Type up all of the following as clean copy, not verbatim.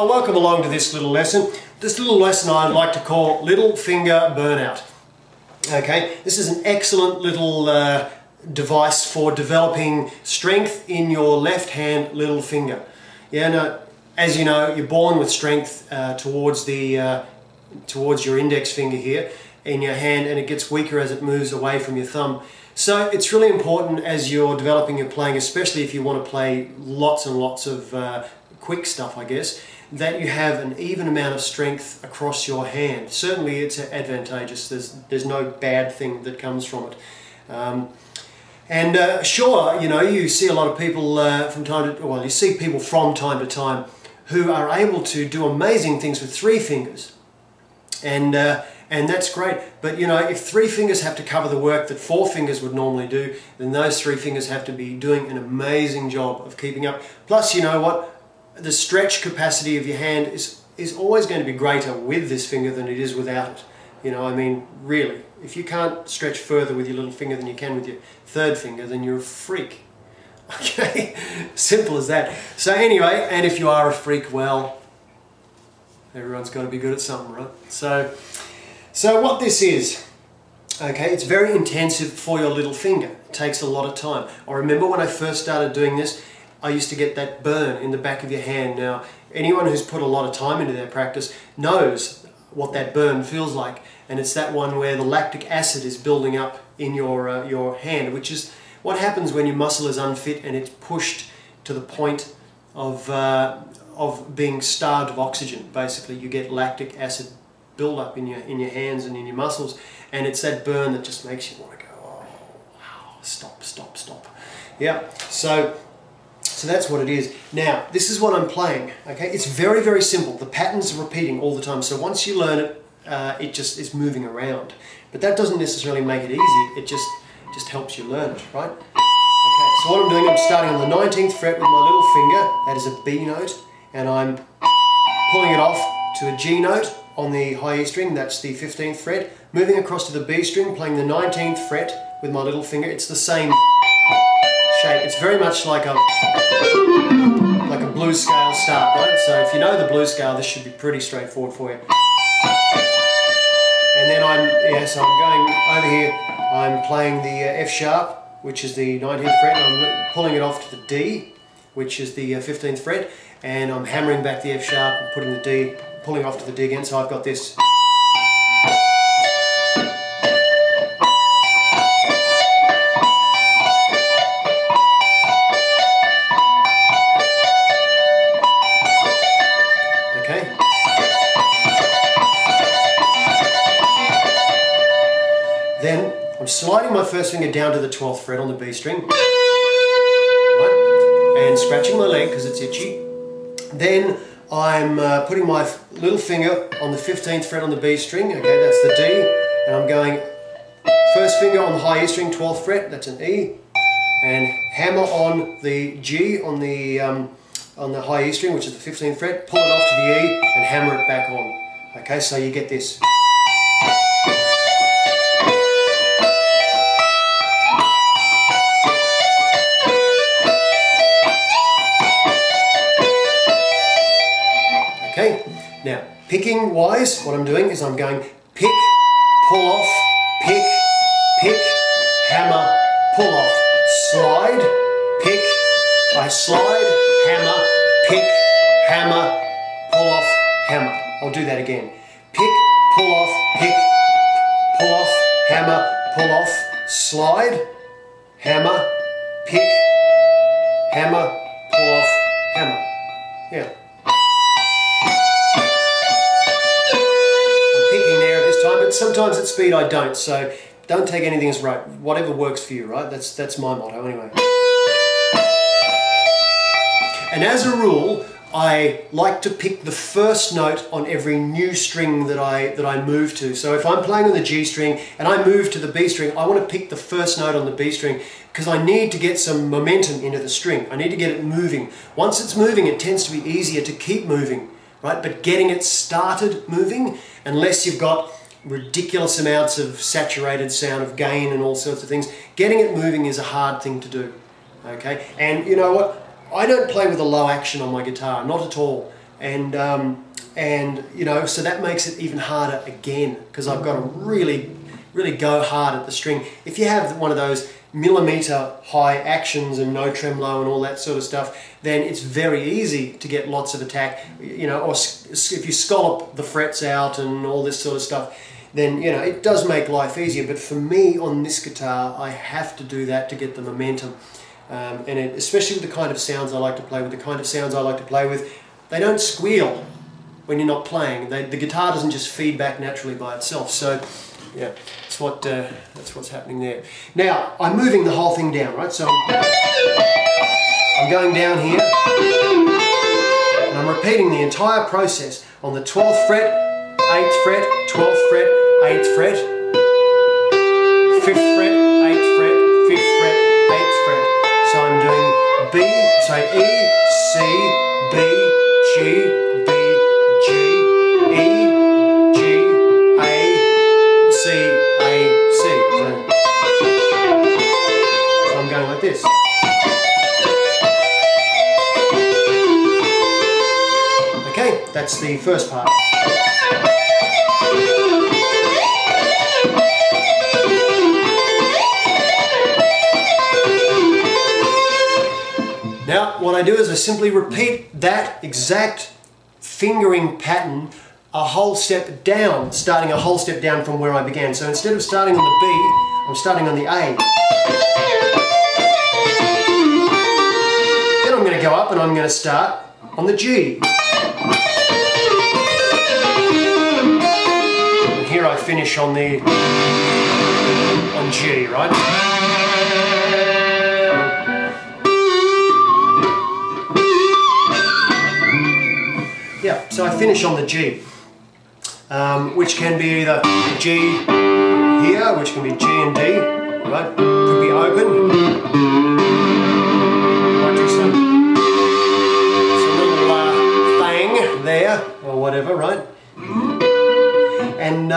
Well, welcome along to this little lesson. This little lesson I like to call Little Finger Burnout. Okay, this is an excellent little device for developing strength in your left hand little finger. Yeah, no, as you know, you're born with strength towards your index finger here in your hand, and it gets weaker as it moves away from your thumb. So it's really important as you're developing your playing, especially if you want to play lots and lots of quick stuff, I guess, that you have an even amount of strength across your hand. Certainly it's advantageous. There's no bad thing that comes from it. Sure, you know, you see a lot of people from time to time who are able to do amazing things with 3 fingers. And that's great, but you know, if 3 fingers have to cover the work that 4 fingers would normally do, then those 3 fingers have to be doing an amazing job of keeping up. Plus, you know what, the stretch capacity of your hand is always going to be greater with this finger than it is without it. You know, I mean, really, if you can't stretch further with your little finger than you can with your 3rd finger, then you're a freak. Okay, simple as that. So anyway, and if you are a freak, well, everyone's got to be good at something, right? So what this is, okay, it's very intensive for your little finger. It takes a lot of time. I remember when I first started doing this, I used to get that burn in the back of your hand. Now, anyone who's put a lot of time into their practice knows what that burn feels like, and it's that one where the lactic acid is building up in your hand, which is what happens when your muscle is unfit and it's pushed to the point of being starved of oxygen. Basically, you get lactic acid build up in your hands and in your muscles, and it's that burn that just makes you want to go, oh wow, stop. Yeah, so that's what it is. Now, this is what I'm playing. Okay, it's very, very simple. The pattern's repeating all the time, so once you learn it, it just is moving around. But that doesn't necessarily make it easy. It just helps you learn it, right? Okay, so what I'm doing, I'm starting on the 19th fret with my little finger. That is a B note, and I'm pulling it off to a G note on the high E string. That's the 15th fret. Moving across to the B string, playing the 19th fret with my little finger. It's the same shape. It's very much like a blues scale start, right? So if you know the blues scale, this should be pretty straightforward for you. And then I'm going over here, I'm playing the F sharp, which is the 19th fret, and I'm pulling it off to the D, which is the 15th fret, and I'm hammering back the F sharp and putting the D, pulling off to the D again, so I've got this. Then I'm sliding my first finger down to the 12th fret on the B string, right, and scratching my leg because it's itchy. Then I'm putting my little finger on the 15th fret on the B string, okay, that's the D, and I'm going first finger on the high E string, 12th fret, that's an E, and hammer on the G on the high E string, which is the 15th fret, pull it off to the E and hammer it back on. Okay, so you get this. Okay, now picking wise, what I'm doing is I'm going pick, pull off, pick, hammer, pull off, slide, pick, I slide, hammer, pick, hammer, pull off, hammer. I'll do that again. Pick, pull off, hammer, pull off, slide, hammer, pick, hammer, pull off, hammer. Yeah. But sometimes at speed I don't, so don't take anything as right. Whatever works for you, right? That's my motto anyway. And as a rule, I like to pick the first note on every new string that I move to. So if I'm playing on the G string and I move to the B string, I want to pick the first note on the B string because I need to get some momentum into the string. I need to get it moving. Once it's moving, it tends to be easier to keep moving, right? But getting it started moving, unless you've got ridiculous amounts of saturated sound of gain and all sorts of things, getting it moving is a hard thing to do. Okay, and you know what? I don't play with a low action on my guitar, not at all. and you know, so that makes it even harder again, because I've got to really go hard at the string. If you have one of those millimeter high actions and no tremolo and all that sort of stuff, then it's very easy to get lots of attack, you know. Or if you scallop the frets out and all this sort of stuff, then, you know, it does make life easier. But for me on this guitar, I have to do that to get the momentum. And especially with the kind of sounds I like to play with, they don't squeal when you're not playing. The guitar doesn't just feed back naturally by itself. So yeah, that's what's happening there. Now I'm moving the whole thing down, right? So I'm going down here, and I'm repeating the entire process on the 12th fret, 8th fret, 12th fret, 8th fret, 5th fret, 8th fret, 5th fret, 8th fret. So I'm doing B, so E, C, B, G, B, G, E, G, A, C, A, C. So I'm going like this. Okay, that's the first part. Now, what I do is I simply repeat that exact fingering pattern a whole step down, starting a whole step down from where I began. So instead of starting on the B, I'm starting on the A. Then I'm going to go up and I'm going to start on the G. And here I finish on G, right? Yeah, so I finish on the G, which can be either G here, which can be G and D, right? Could be open. Might do some little thing there, or whatever, right? And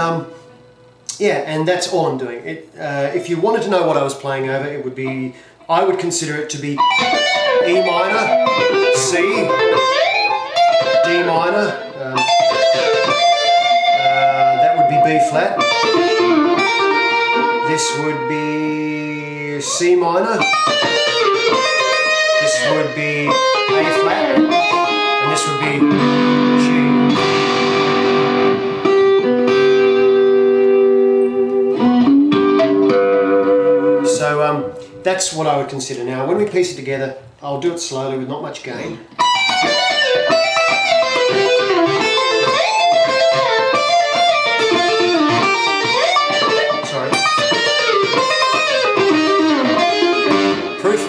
yeah, and that's all I'm doing. If you wanted to know what I was playing over, it would be, I would consider it to be E minor, C, D minor, that would be B flat, this would be C minor, this would be A flat, and this would be G. So that's what I would consider. Now when we piece it together, I'll do it slowly with not much gain.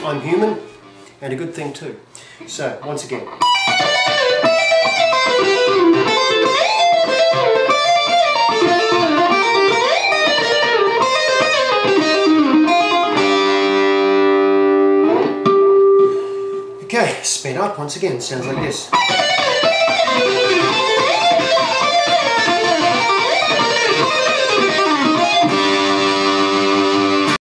I'm human, and a good thing too. So, once again. Okay, spin up once again, sounds like this.